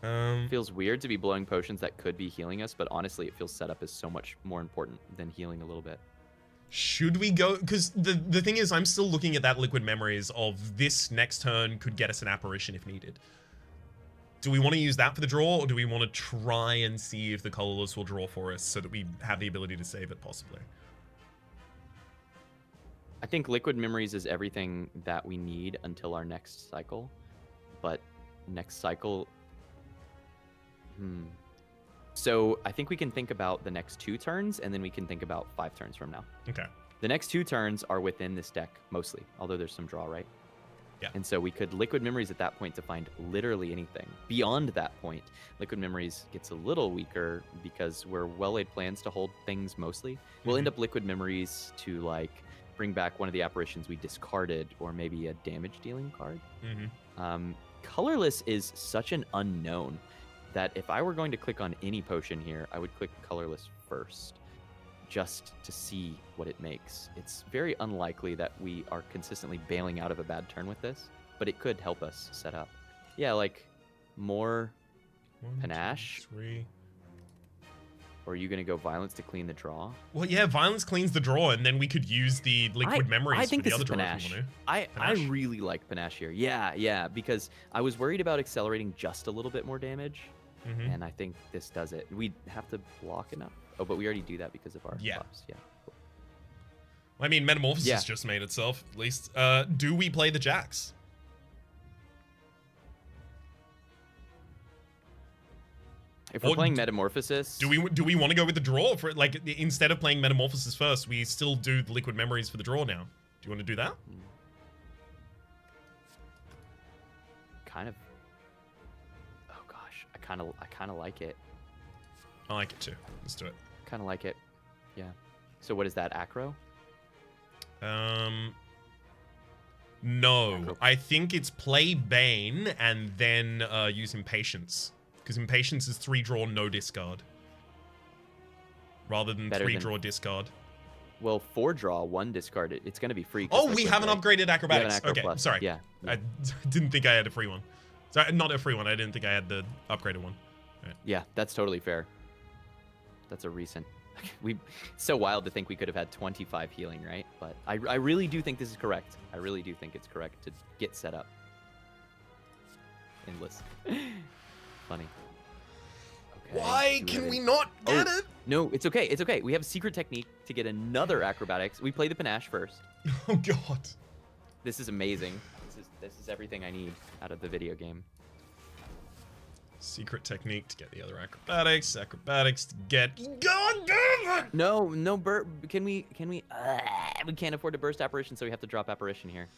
It feels weird to be blowing potions that could be healing us, but honestly, it feels setup is so much more important than healing a little bit. Should we go? Because the thing is, I'm still looking at that liquid memories of this next turn could get us an apparition if needed. Do we want to use that for the draw, or do we want to try and see if the colorless will draw for us so that we have the ability to save it possibly? I think liquid memories is everything that we need until our next cycle, but next cycle... So I think we can think about the next 2 turns, and then we can think about 5 turns from now. Okay. The next 2 turns are within this deck, mostly, although there's some draw, right? Yeah. And so we could liquid memories at that point to find literally anything. Beyond that point, liquid memories gets a little weaker because we're well-laid plans to hold things mostly. We'll end up liquid memories to like bring back one of the apparitions we discarded, or maybe a damage-dealing card. Colorless is such an unknown that if I were going to click on any potion here, I would click colorless first, just to see what it makes. It's very unlikely that we are consistently bailing out of a bad turn with this, but it could help us set up. Yeah, like more panache. 1, 2, 3. Or are you going to go violence to clean the draw? Well, yeah, violence cleans the draw, and then we could use the liquid memories I think for the this other is draw if we panache. want to. I really like panache here. Yeah, because I was worried about accelerating just a little bit more damage, and I think this does it. We'd have to block enough. Oh, but we already do that because of our buffs. Yeah. Cool. I mean, Metamorphosis just made itself, at least. Do we play the Jacks? If we're playing Metamorphosis... Do we want to go with the draw? For like, instead of playing Metamorphosis first, we still do the liquid memories for the draw now. Do you want to do that? Kind of. Oh gosh, I kind of like it. I like it too. Let's do it. Kind of like it. Yeah. So what is that, acro? No. Acro. I think it's play Bane and then use Impatience. Because Impatience is 3 draw, no discard. Rather than 3 draw, discard. Well, 4 draw, 1 discard. It's going to be free. Oh, we haven't upgraded Acrobatics. Okay, plus. sorry. Yeah. I didn't think I had a free one. Sorry, not a free one. I didn't think I had the upgraded one. Right. Yeah, that's totally fair. That's a recent... It's so wild to think we could have had 25 healing, right? But I really do think this is correct. I really do think it's correct to get set up. Endless. Funny. Okay. Why can we not get it? No, it's okay. It's okay. We have a secret technique to get another acrobatics. We play the panache first. Oh god. This is amazing. This is everything I need out of the video game. Secret technique to get the other acrobatics. Acrobatics to get. God damn it! No, can we? We can't afford to burst apparition, so we have to drop apparition here,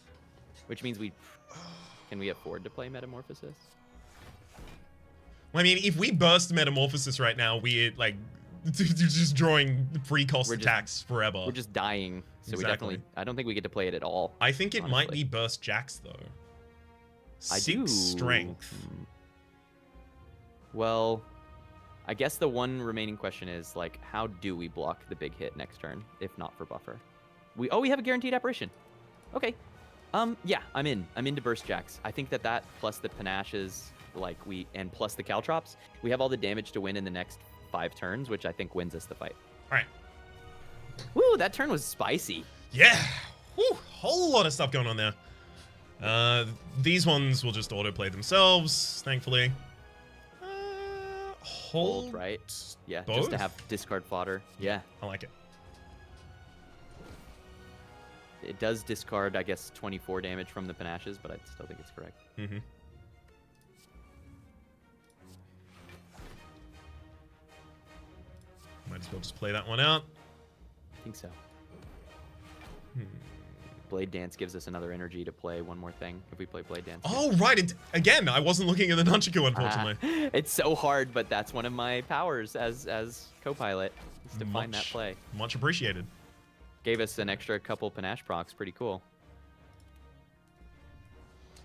which means can we afford to play Metamorphosis? Well, I mean, if we burst Metamorphosis right now, we're like just drawing free cost attacks forever. We're just dying. So we definitely. I don't think we get to play it at all. I think it might be burst Jacks though. 6 strength. Well, I guess the one remaining question is like, how do we block the big hit next turn if not for buffer? We have a guaranteed apparition. Okay. Yeah, I'm into burst Jacks. I think that plus the panaches, and plus the caltrops, we have all the damage to win in the next 5 turns, which I think wins us the fight. All right. Woo, that turn was spicy. Yeah. Woo, whole lot of stuff going on there. These ones will just autoplay themselves, thankfully. Hold, right? Yeah, both? Just to have discard fodder. Yeah. I like it. It does discard, I guess, 24 damage from the panaches, but I still think it's correct. Mm-hmm. Might as well just play that one out. I think so. Blade Dance gives us another energy to play one more thing if we play Blade Dance. Oh, right. Again, I wasn't looking at the Nunchaku, unfortunately. It's so hard, but that's one of my powers as co-pilot, is to find that play. Much appreciated. Gave us an extra couple panache procs. Pretty cool.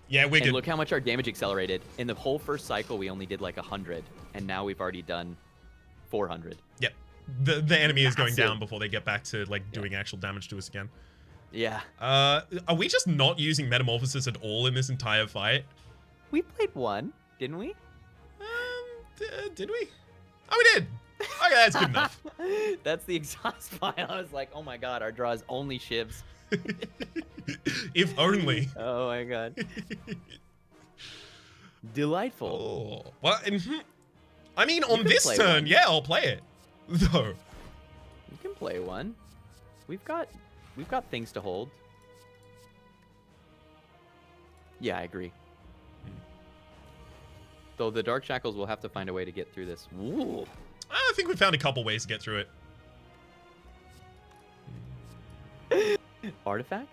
Yeah, we're good. And look how much our damage accelerated. In the whole first cycle, we only did like 100, and now we've already done 400. Yep. The enemy is going down before they get back to like doing actual damage to us again. Yeah. Are we just not using Metamorphosis at all in this entire fight? We played one, didn't we? Did we? Oh, we did. Okay, that's good enough. That's the exhaust file. I was like, oh my god, our draw is only shivs. If only. Oh my god. Delightful. Oh. Well, I mean, on this turn, yeah, I'll play it. Though. You can play one. We've got things to hold. Yeah, I agree. Though the Dark Shackles will have to find a way to get through this. Ooh. I think we found a couple ways to get through it. Artifact?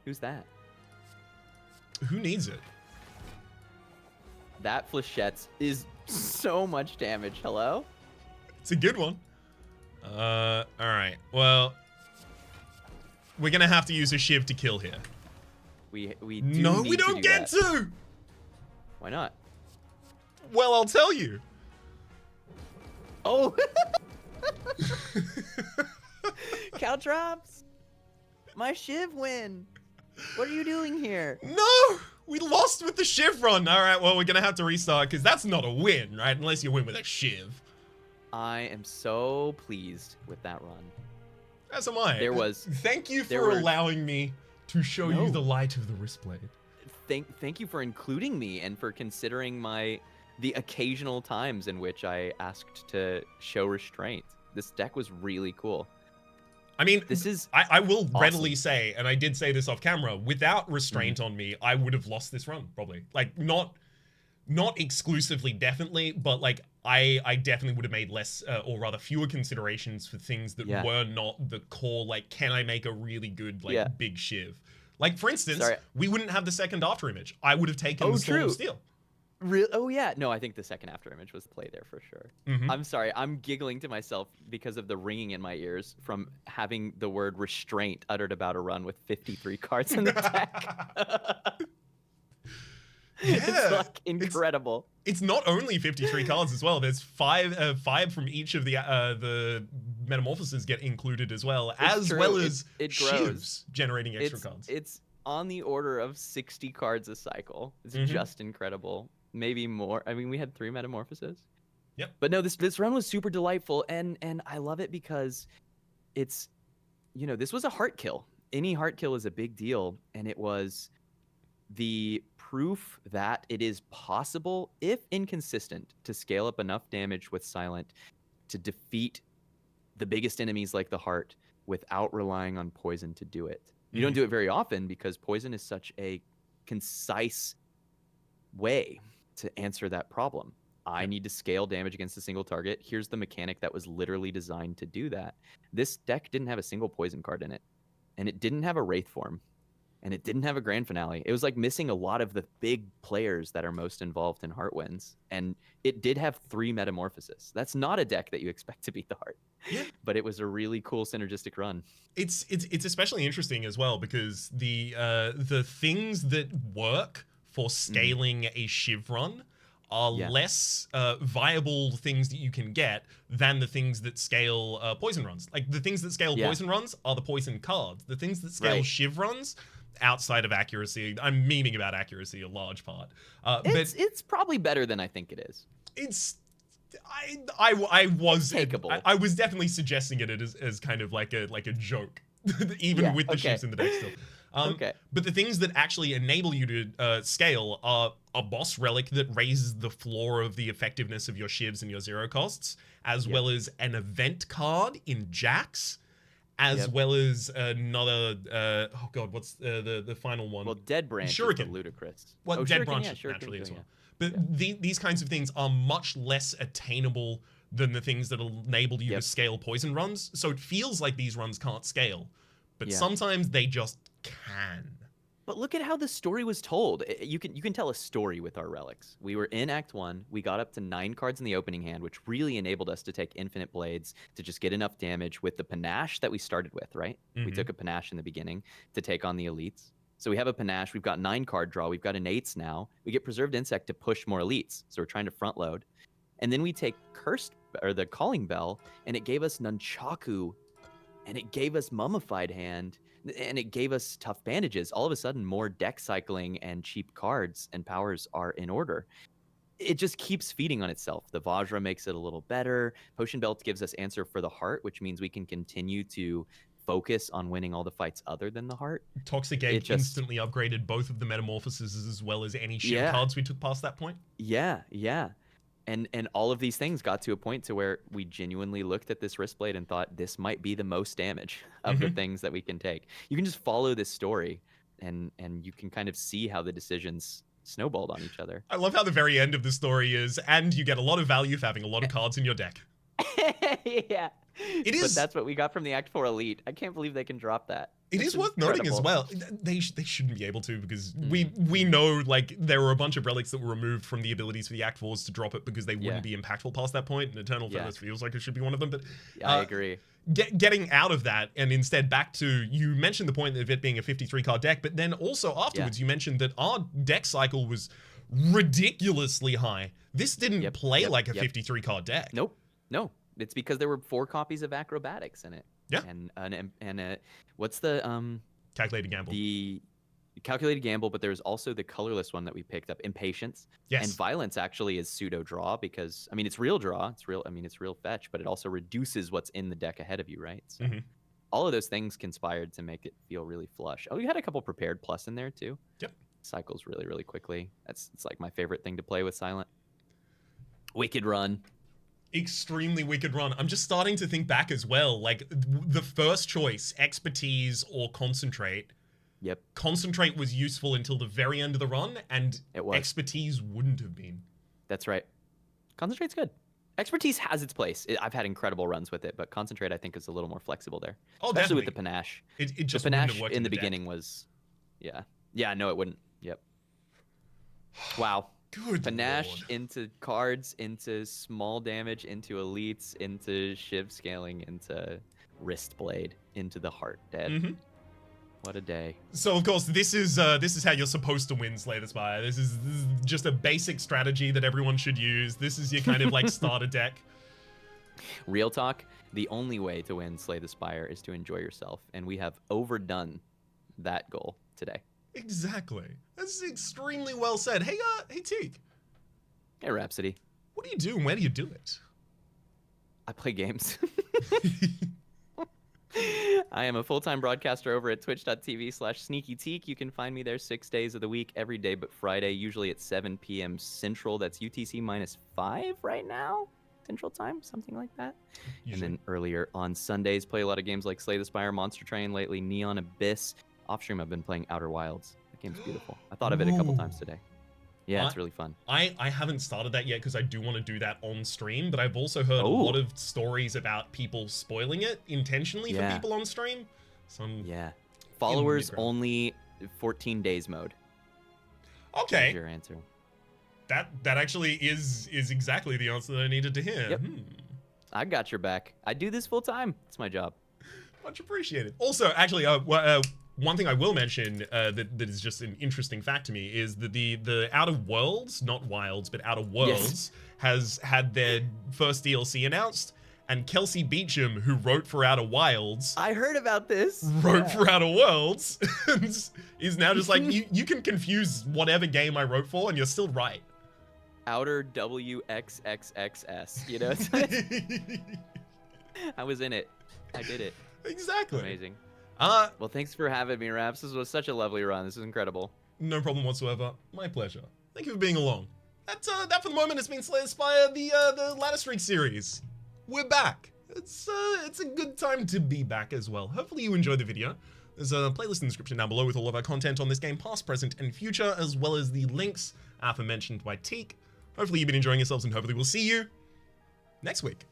Who's that? Who needs it? That Fléchette is so much damage. Hello? It's a good one. All right. Well, we're gonna have to use a shiv to kill here. We no, we don't get to. Why not? Well, I'll tell you. Oh. Caltrops. My shiv win. What are you doing here? No, we lost with the shiv run. All right, well, we're gonna have to restart because that's not a win, right? Unless you win with a shiv. I am so pleased with that run. As am I. Thank you for allowing me to show you the light of the wristblade. Thank you for including me and for considering the occasional times in which I asked to show restraint. This deck was really cool. I mean, I will awesome. readily say, and I did say this off camera, without restraint on me, I would have lost this run, probably. Like, not exclusively, definitely, but like, I definitely would have made less, or rather fewer considerations for things that were not the core, like, can I make a really good, like, big shiv? Like, for instance, we wouldn't have the second after image. I would have taken the Storm of Steel. Oh yeah, no, I think the second after image was the play there for sure. I'm sorry, I'm giggling to myself because of the ringing in my ears from having the word restraint uttered about a run with 53 cards in the deck. It's like incredible. It's not only 53 cards as well. There's five from each of the metamorphoses get included as well, as shivs generating extra cards. It's on the order of 60 cards a cycle. It's just incredible. Maybe more. I mean, we had 3 metamorphoses. Yep. But no, this run was super delightful, and I love it because it's, this was a heart kill. Any heart kill is a big deal, and it was the proof that it is possible, if inconsistent, to scale up enough damage with Silent to defeat the biggest enemies like the heart without relying on poison to do it. You don't do it very often because poison is such a concise way to answer that problem. I need to scale damage against a single target. Here's the mechanic that was literally designed to do that. This deck didn't have a single poison card in it, and it didn't have a Wraith form, and it didn't have a Grand Finale. It was like missing a lot of the big players that are most involved in Heart wins, and it did have 3 metamorphoses. That's not a deck that you expect to beat the Heart. Yeah. But it was a really cool synergistic run. It's especially interesting as well because the things that work for scaling a shiv run are less viable things that you can get than the things that scale poison runs. Like the things that scale poison runs are the poison cards. The things that scale shiv runs, outside of accuracy, I'm memeing about accuracy a large part. It's probably better than I think it is. I was takeable. I was definitely suggesting it as kind of like a joke, even with the shivs in the deck still. But the things that actually enable you to scale are a boss relic that raises the floor of the effectiveness of your shivs and your 0 costs, as well as an event card in Jax, as well as another. Oh god, what's the final one? Well, Dead Branch Shuriken. is ludicrous. Well, Dead Branch naturally as well. But these kinds of things are much less attainable than the things that enable you to scale poison runs. So it feels like these runs can't scale, but sometimes they just can. But look at how the story was told. You can tell a story with our relics. We were in Act 1. We got up to 9 cards in the opening hand, which really enabled us to take infinite blades to just get enough damage with the panache that we started with, right? We took a panache in the beginning to take on the elites. So we have a panache. We've got 9 card draw. We've got innates now. We get preserved insect to push more elites. So we're trying to front load. And then we take cursed, or the calling bell, and it gave us nunchaku, and it gave us mummified hand, and it gave us tough bandages. All of a sudden, more deck cycling and cheap cards and powers are in order. It just keeps feeding on itself. The Vajra makes it a little better. Potion Belt gives us answer for the heart, which means we can continue to focus on winning all the fights other than the heart. Toxic Egg instantly upgraded both of the metamorphoses as well as any shield cards we took past that point. Yeah. And all of these things got to a point to where we genuinely looked at this wrist blade and thought this might be the most damage of the things that we can take. You can just follow this story and you can kind of see how the decisions snowballed on each other. I love how the very end of the story is, and you get a lot of value for having a lot of cards in your deck. Yeah. It is. But that's what we got from the Act 4 Elite. I can't believe they can drop that. It is worth noting as well. They shouldn't be able to, because we know like there were a bunch of relics that were removed from the abilities for the Act 4s to drop it because they wouldn't be impactful past that point. And Eternal Furnace feels like it should be one of them. But I agree. Getting out of that and instead back to, you mentioned the point of it being a 53 card deck, but then also afterwards you mentioned that our deck cycle was ridiculously high. This didn't play like a 53 card deck. Nope. No. It's because there were 4 copies of Acrobatics in it. Yeah. And what's the Calculated Gamble. The Calculated Gamble, but there's also the colorless one that we picked up, Impatience. Yes. And Violence actually is pseudo draw because it's real draw. It's real fetch, but it also reduces what's in the deck ahead of you, right? So all of those things conspired to make it feel really flush. Oh, you had a couple prepared plus in there too. Yep. Cycles really, really quickly. It's like my favorite thing to play with Silent. Wicked Run. Extremely wicked run. I'm just starting to think back as well. Like the first choice, Expertise or Concentrate. Yep. Concentrate was useful until the very end of the run, and Expertise wouldn't have been. That's right. Concentrate's good. Expertise has its place. I've had incredible runs with it, but Concentrate I think is a little more flexible there. Oh, especially definitely. with the Panache. It just the Panache wouldn't have worked in the deck. beginning was, no, it wouldn't. Yep. Wow. Good Panache Lord. into cards, into small damage, into elites, into Shiv scaling, into wrist blade, into the heart dead. What a day. So of course this is how you're supposed to win Slay the Spire. This is just a basic strategy that everyone should use. This is your kind of like starter deck. Real talk, the only way to win Slay the Spire is to enjoy yourself, and we have overdone that goal today. Exactly. That's extremely well said. Hey Teak. Hey Rhapsody. What do you do and where do you do it? I play games. I am a full-time broadcaster over at twitch.tv/sneakyteak. You can find me there 6 days of the week, every day but Friday, usually at 7 p.m. Central. That's UTC -5 right now. Central time, something like that. Usually. And then earlier on Sundays, play a lot of games like Slay the Spire, Monster Train, lately Neon Abyss. Off stream, I've been playing Outer Wilds. That game's beautiful. I thought of it a couple times today. Yeah, it's really fun. I haven't started that yet because I do want to do that on stream, but I've also heard a lot of stories about people spoiling it intentionally for people on stream. So followers only 14 days mode. Okay. That's your answer. That actually is exactly the answer that I needed to hear. Yep. I got your back. I do this full time. It's my job. Much appreciated. Also, actually, one thing I will mention that is just an interesting fact to me is that the Outer Worlds, not Wilds, but Outer Worlds, has had their first DLC announced, and Kelsey Beecham, who wrote for Outer Wilds, I heard about this. Wrote for Outer Worlds, is now just like, you can confuse whatever game I wrote for, and you're still right. Outer WXXXS, you know? I was in it. I did it. Exactly. Amazing. Well, thanks for having me, Raps. This was such a lovely run. This is incredible. No problem whatsoever. My pleasure. Thank you for being along. That for the moment has been Slay the Spire, the Ladder Streak series. We're back. It's a good time to be back as well. Hopefully you enjoyed the video. There's a playlist in the description down below with all of our content on this game, past, present, and future, as well as the links aforementioned by Teak. Hopefully you've been enjoying yourselves, and hopefully we'll see you next week.